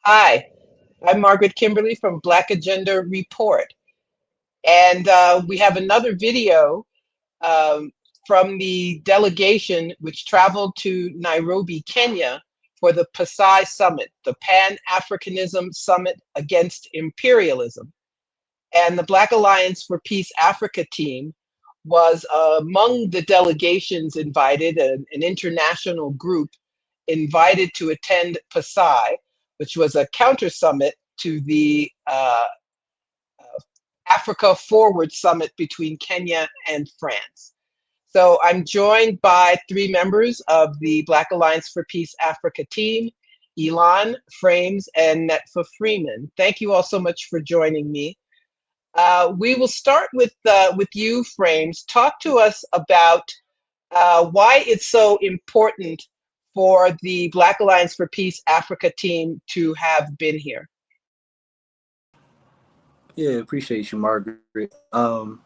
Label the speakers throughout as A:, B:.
A: Hi, I'm Margaret Kimberly from Black Agenda Report. And we have another video um, from the delegation which traveled to Nairobi, Kenya for the PASAI Summit, the Pan-Africanism Summit Against Imperialism. And the Black Alliance for Peace Africa team was among the delegations invited, an international group invited to attend PASAI, which was a counter summit to the Africa Forward Summit between Kenya and France. So I'm joined by three members of the Black Alliance for Peace Africa team, Elon, Frames, and Netfa Freeman. Thank you all so much for joining me. We will start with you, Frames. Talk to us about why it's so important for the Black Alliance for Peace Africa team to have been here.
B: Yeah, appreciate you, Margaret. We're all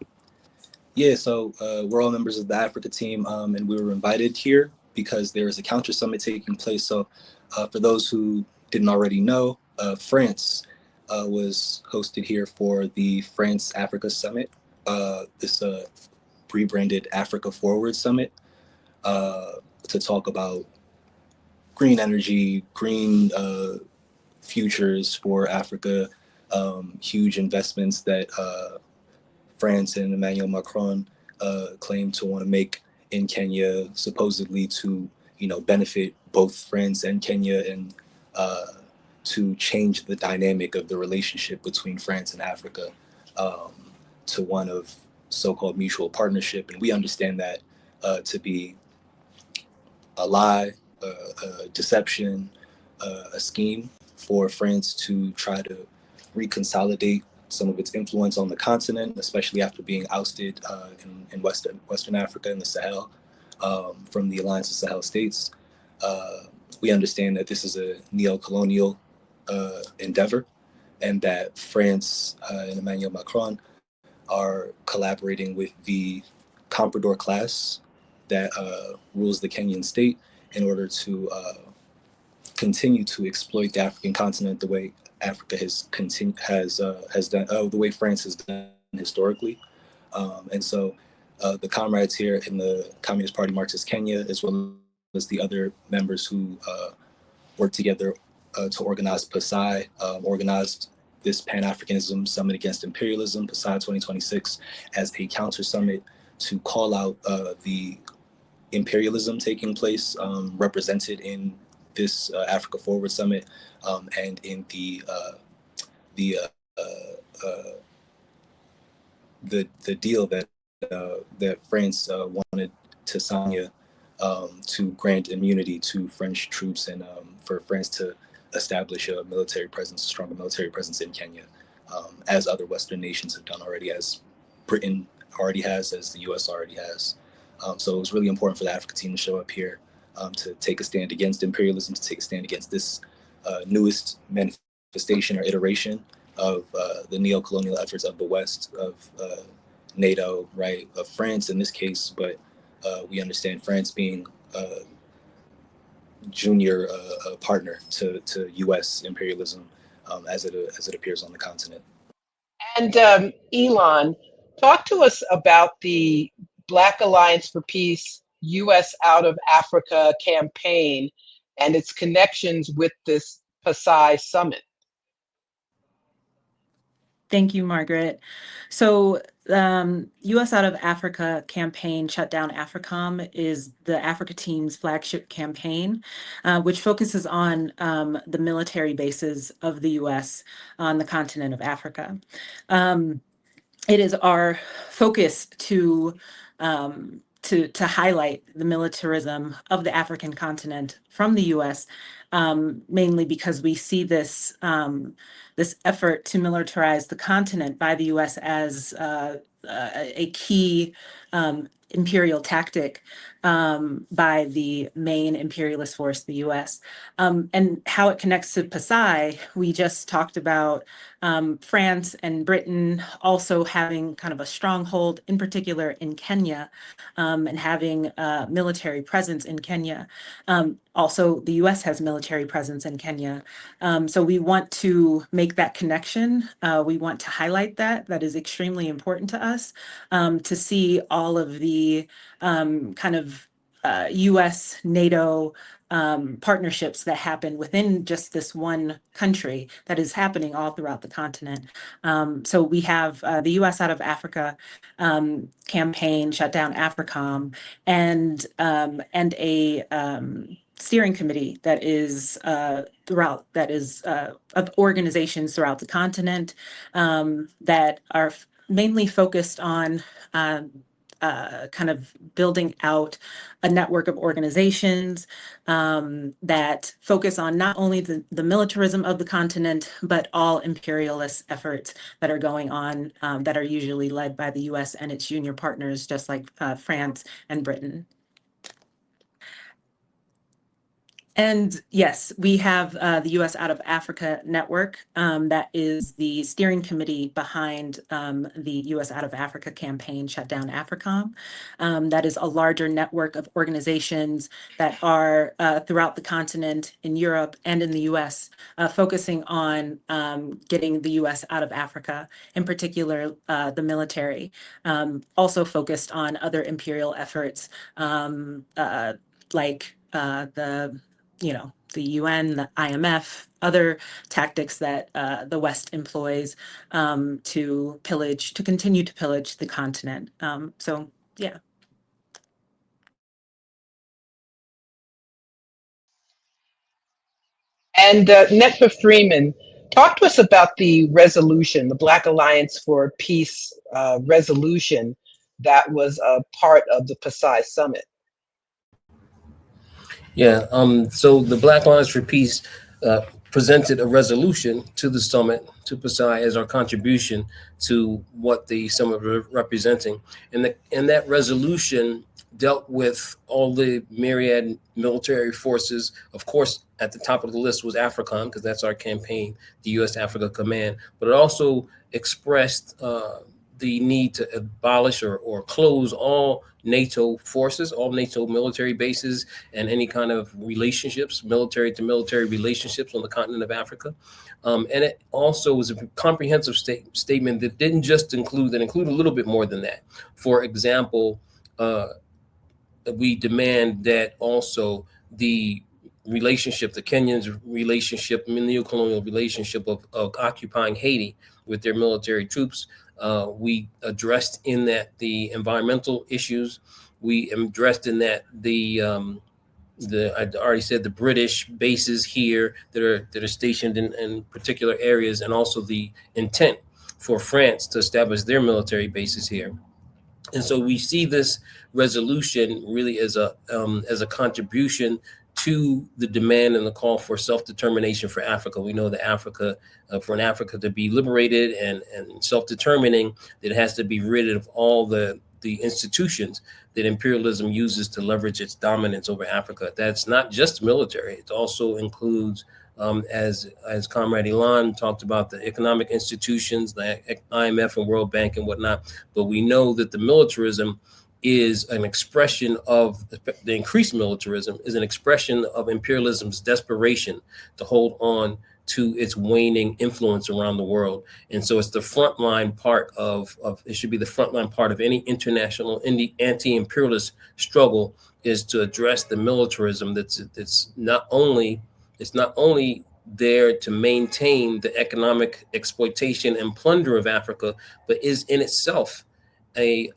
B: members of the Africa team, and we were invited here because there is a counter summit taking place. So for those who didn't already know, France was hosted here for the France Africa Summit, this rebranded Africa Forward Summit, to talk about green energy, green futures for Africa, huge investments that France and Emmanuel Macron claim to want to make in Kenya, supposedly to benefit both France and Kenya, and to change the dynamic of the relationship between France and Africa um, to one of so-called mutual partnership. And we understand that to be a lie, a deception, a scheme for France to try to reconsolidate some of its influence on the continent, especially after being ousted in Western Africa and the Sahel from the Alliance of Sahel States. We understand that this is a neo-colonial endeavor, and that France and Emmanuel Macron are collaborating with the comprador class that rules the Kenyan state in order to continue to exploit the African continent the way Africa has done, the way France has done historically. And so the comrades here in the Communist Party Marxist Kenya, as well as the other members who work together to organize PASAI, organized this Pan-Africanism Summit Against Imperialism, PASAI 2026, as a counter summit to call out the imperialism taking place, represented in this Africa Forward Summit, and in the the deal that France wanted to sign to grant immunity to French troops, and for France to establish a military presence, a stronger military presence in Kenya, as other Western nations have done already, as Britain already has, as the U.S. already has. So it was really important for the Africa team to show up here, to take a stand against imperialism, to take a stand against this newest manifestation or iteration of the neo-colonial efforts of the West, of NATO, right, of France in this case, but we understand France being a junior partner to U.S. imperialism as it appears on the continent.
A: And Elon, talk to us about the Black Alliance for Peace U.S. Out of Africa campaign and its connections with this PASAI summit.
C: Thank you, Margaret. So U.S. Out of Africa campaign, Shutdown AFRICOM, is the Africa team's flagship campaign, which focuses on the military bases of the U.S. on the continent of Africa. It is our focus to highlight the militarism of the African continent from the U.S., mainly because we see this this effort to militarize the continent by the U.S. as a key imperial tactic by the main imperialist force, the US. And how it connects to PASAI, we just talked about France and Britain also having kind of a stronghold, in particular in Kenya, and having military presence in Kenya. Also, the US has military presence in Kenya. So we want to make that connection. We want to highlight that. That is extremely important to us, to see all of the kind of US, NATO partnerships that happen within just this one country that is happening all throughout the continent. So we have the US out of Africa campaign, shut down AFRICOM, and a steering committee that is of organizations throughout the continent that are mainly focused on kind of building out a network of organizations that focus on not only the militarism of the continent, but all imperialist efforts that are going on that are usually led by the US and its junior partners, just like France and Britain. And yes, we have the US Out of Africa Network. That is the steering committee behind the US Out of Africa campaign, Shut Down AFRICOM. That is a larger network of organizations that are throughout the continent, in Europe and in the US, focusing on getting the US out of Africa, in particular the military. Also focused on other imperial efforts like the UN, the IMF, other tactics that the West employs to continue to pillage the continent. So, yeah.
A: And Netfa Freeman, talk to us about the resolution, the Black Alliance for Peace resolution that was a part of the PASAI summit.
D: Yeah, so the Black Alliance for Peace presented a resolution to the summit, to PASAI, as our contribution to what the summit was representing. And that resolution dealt with all the myriad military forces. Of course, at the top of the list was AFRICOM, because that's our campaign, the U.S. Africa Command. But it also expressed the need to abolish or close all NATO forces, all NATO military bases, and any kind of relationships, military to military relationships on the continent of Africa. And it also was a comprehensive statement that didn't just include, that included a little bit more than that. For example, we demand that also the relationship, the Kenyans' relationship, neo-colonial relationship of occupying Haiti with their military troops. We addressed in that the environmental issues. We addressed in that I already said the British bases here that are stationed in particular areas, and also the intent for France to establish their military bases here. And so we see this resolution really as a contribution to the demand and the call for self-determination for Africa. We know that Africa, for an Africa to be liberated and self-determining, it has to be rid of all the institutions that imperialism uses to leverage its dominance over Africa. That's not just military. It also includes, as Comrade Elon talked about, the economic institutions, the IMF and World Bank and whatnot. But we know that the militarism is an expression of the increased militarism is an expression of imperialism's desperation to hold on to its waning influence around the world. And so it's the frontline part of it should be the frontline part of any international anti-imperialist struggle, is to address the militarism that's not only there to maintain the economic exploitation and plunder of Africa, but is in itself an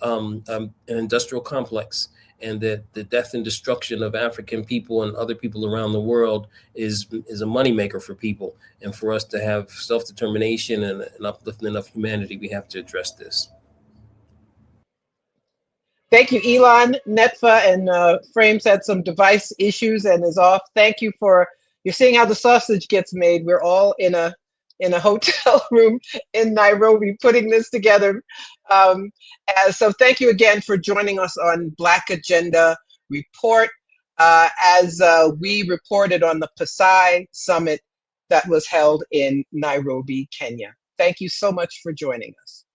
D: industrial complex, and that the death and destruction of African people and other people around the world is a moneymaker for people. And for us to have self-determination and an upliftment of humanity, we have to address this.
A: Thank you, Elon. Netfa and Frames had some device issues and is off. Thank you for, you're seeing how the sausage gets made. We're all in a hotel room in Nairobi putting this together. So thank you again for joining us on Black Agenda report as we reported on the PASAI summit that was held in Nairobi, Kenya. Thank you so much for joining us.